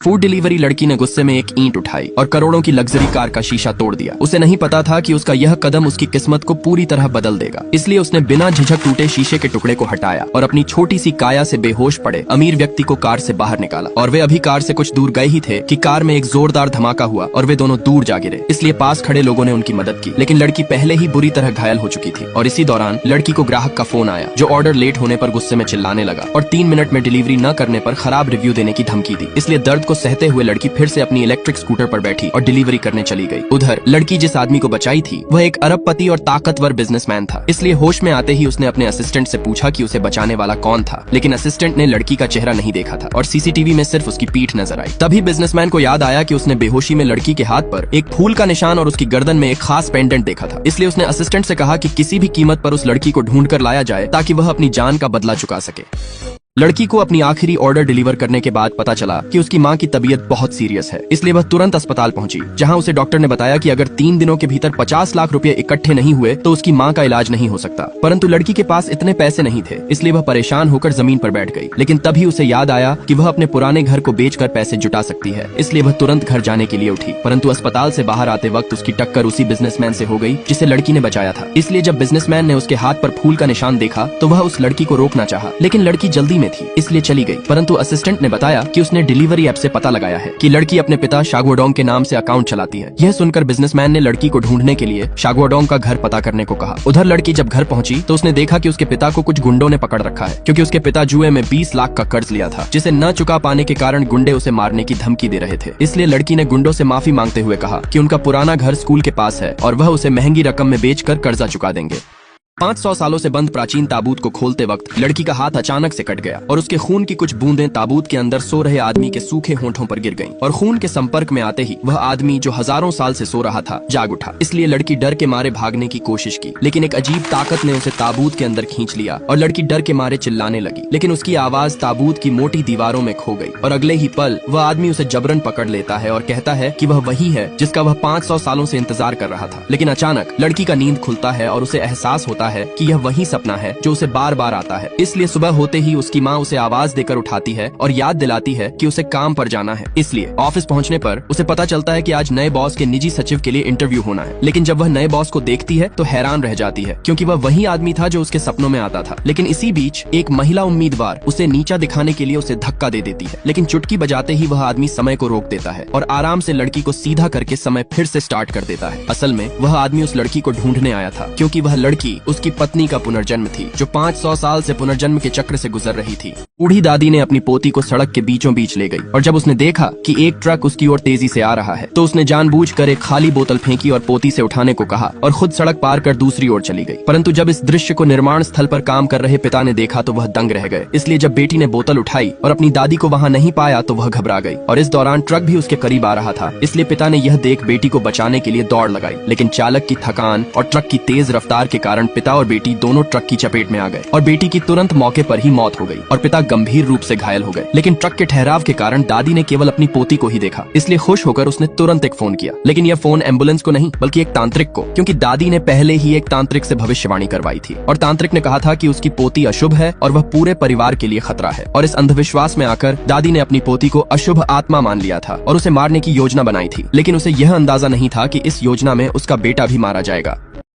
Food delivery लड़की ने गुस्से में एक ईंट उठाई और करोड़ों की लग्जरी कार का शीशा तोड़ दिया। उसे नहीं पता था कि उसका यह कदम उसकी किस्मत को पूरी तरह बदल देगा। इसलिए उसने बिना झिझक टूटे शीशे के टुकड़े को हटाया और अपनी छोटी सी काया से बेहोश पड़े अमीर व्यक्ति को कार से बाहर निकाला। और वे अभी कार से कुछ दूर गए ही थे कि कार में एक जोरदार धमाका हुआ और वे दोनों दूर जा गिरे। इसलिए पास खड़े लोगों ने उनकी मदद की, लेकिन लड़की पहले ही बुरी तरह घायल हो चुकी थी। और इसी दौरान लड़की को ग्राहक का फोन आया, जो ऑर्डर लेट होने पर गुस्से में चिल्लाने लगा और 3 मिनट में डिलीवरी न करने पर खराब रिव्यू देने की धमकी दी। इसलिए दर्द को सहते हुए लड़की फिर से अपनी इलेक्ट्रिक स्कूटर पर बैठी और डिलीवरी करने चली गई। उधर लड़की जिस आदमी को बचाई थी वह एक अरबपति और ताकतवर बिजनेसमैन था। इसलिए होश में आते ही उसने अपने असिस्टेंट से पूछा कि उसे बचाने वाला कौन था, लेकिन असिस्टेंट ने लड़की का चेहरा नहीं देखा था और सीसीटीवी में सिर्फ उसकी पीठ नजर आई। तभी बिजनेसमैन को याद आया कि उसने बेहोशी में लड़की के हाथ पर एक फूल का निशान और उसकी गर्दन में एक खास पेंडेंट देखा था। इसलिए उसने असिस्टेंट से कहा कि किसी भी कीमत पर उस लड़की को ढूंढ कर लाया जाए ताकि वह अपनी जान का बदला चुका सके। लड़की को अपनी आखिरी ऑर्डर डिलीवर करने के बाद पता चला कि उसकी मां की तबीयत बहुत सीरियस है। इसलिए वह तुरंत अस्पताल पहुंची, जहां उसे डॉक्टर ने बताया कि अगर 3 दिनों के भीतर 50 लाख रुपए इकट्ठे नहीं हुए तो उसकी मां का इलाज नहीं हो सकता। परंतु लड़की के पास इतने पैसे नहीं थे, इसलिए वह परेशान होकर जमीन पर बैठ गई। लेकिन तभी उसे याद आया कि वह अपने पुराने घर को बेचकर पैसे जुटा सकती है। इसलिए वह तुरंत घर जाने के लिए उठी। परंतु अस्पताल से बाहर आते वक्त उसकी टक्कर उसी बिजनेसमैन से हो गई जिसे लड़की ने बचाया था। इसलिए जब बिजनेसमैन ने उसके हाथ पर फूल का निशान देखा तो वह उस लड़की को रोकना चाहा, लेकिन लड़की जल्दी में थी, इसलिए चली गई। परंतु असिस्टेंट ने बताया कि उसने डिलीवरी ऐप से पता लगाया है कि लड़की अपने पिता शागवोडोंग के नाम से अकाउंट चलाती है। यह सुनकर बिजनेसमैन ने लड़की को ढूंढने के लिए शागवोडोंग का घर पता करने को कहा। उधर लड़की जब घर पहुंची तो उसने देखा कि उसके पिता को कुछ गुंडों ने पकड़ रखा है, क्योंकि उसके पिता जुए में 20 लाख का कर्ज लिया था, जिसे न चुका पाने के कारण गुंडे उसे मारने की धमकी दे रहे थे। इसलिए लड़की ने गुंडों से माफी मांगते हुए कहा कि उनका पुराना घर स्कूल के पास है और वह उसे महंगी रकम में बेचकर कर्जा चुका देंगे। 500 सालों से बंद प्राचीन ताबूत को खोलते वक्त लड़की का हाथ अचानक से कट गया और उसके खून की कुछ बूंदें ताबूत के अंदर सो रहे आदमी के सूखे होंठों पर गिर गईं और खून के संपर्क में आते ही वह आदमी जो हजारों साल से सो रहा था जाग उठा। इसलिए लड़की डर के मारे भागने की कोशिश की, लेकिन एक अजीब ताकत ने उसे ताबूत के अंदर खींच लिया और लड़की डर के मारे चिल्लाने लगी। लेकिन उसकी आवाज ताबूत की मोटी दीवारों में खो गई और अगले ही पल वह आदमी उसे जबरन पकड़ लेता है और कहता है कि वह वही है जिसका वह 500 सालों से इंतजार कर रहा था। लेकिन अचानक लड़की का नींद खुलता है और उसे एहसास होता है कि यह वही सपना है जो उसे बार बार आता है। इसलिए सुबह होते ही उसकी माँ उसे आवाज देकर उठाती है और याद दिलाती है कि उसे काम पर जाना है। इसलिए ऑफिस पहुंचने पर उसे पता चलता है कि आज नए बॉस के निजी सचिव के लिए इंटरव्यू होना है। लेकिन जब वह नए बॉस को देखती है तो हैरान रह जाती है, क्योंकि वह वही आदमी था जो उसके सपनों में आता था। लेकिन इसी बीच एक महिला उम्मीदवार उसे नीचा दिखाने के लिए उसे धक्का दे देती है, लेकिन चुटकी बजाते ही वह आदमी समय को रोक देता है और आराम से लड़की को सीधा करके समय फिर से स्टार्ट कर देता है। असल में वह आदमी उस लड़की को ढूंढने आया था, क्योंकि वह लड़की उसकी पत्नी का पुनर्जन्म थी, जो 500 साल से पुनर्जन्म के चक्र से गुजर रही थी। बूढ़ी दादी ने अपनी पोती को सड़क के बीचों बीच ले गई और जब उसने देखा कि एक ट्रक उसकी ओर तेजी से आ रहा है तो उसने जानबूझकर एक खाली बोतल फेंकी और पोती से उठाने को कहा और खुद सड़क पार कर दूसरी ओर चली गई। परंतु जब इस दृश्य को निर्माण स्थल पर काम कर रहे पिता ने देखा तो वह दंग रह गए। इसलिए जब बेटी ने बोतल उठाई और अपनी दादी को वहाँ नहीं पाया तो वह घबरा गई और इस दौरान ट्रक भी उसके करीब आ रहा था। इसलिए पिता ने यह देख बेटी को बचाने के लिए दौड़ लगाई, लेकिन चालक की थकान और ट्रक की तेज रफ्तार के कारण पिता और बेटी दोनों ट्रक की चपेट में आ गए और बेटी की तुरंत मौके पर ही मौत हो गई और पिता गंभीर रूप से घायल हो गए। लेकिन ट्रक के ठहराव के कारण दादी ने केवल अपनी पोती को ही देखा। इसलिए खुश होकर उसने तुरंत एक फोन किया, लेकिन यह फोन एम्बुलेंस को नहीं बल्कि एक तांत्रिक को, क्योंकि दादी ने पहले ही एक तांत्रिक से भविष्यवाणी करवाई थी और तांत्रिक ने कहा था कि उसकी पोती अशुभ है और वह पूरे परिवार के लिए खतरा है। और इस अंधविश्वास में आकर दादी ने अपनी पोती को अशुभ आत्मा मान लिया था और उसे मारने की योजना बनाई थी, लेकिन उसे यह अंदाजा नहीं था कि इस योजना में उसका बेटा भी मारा जाएगा।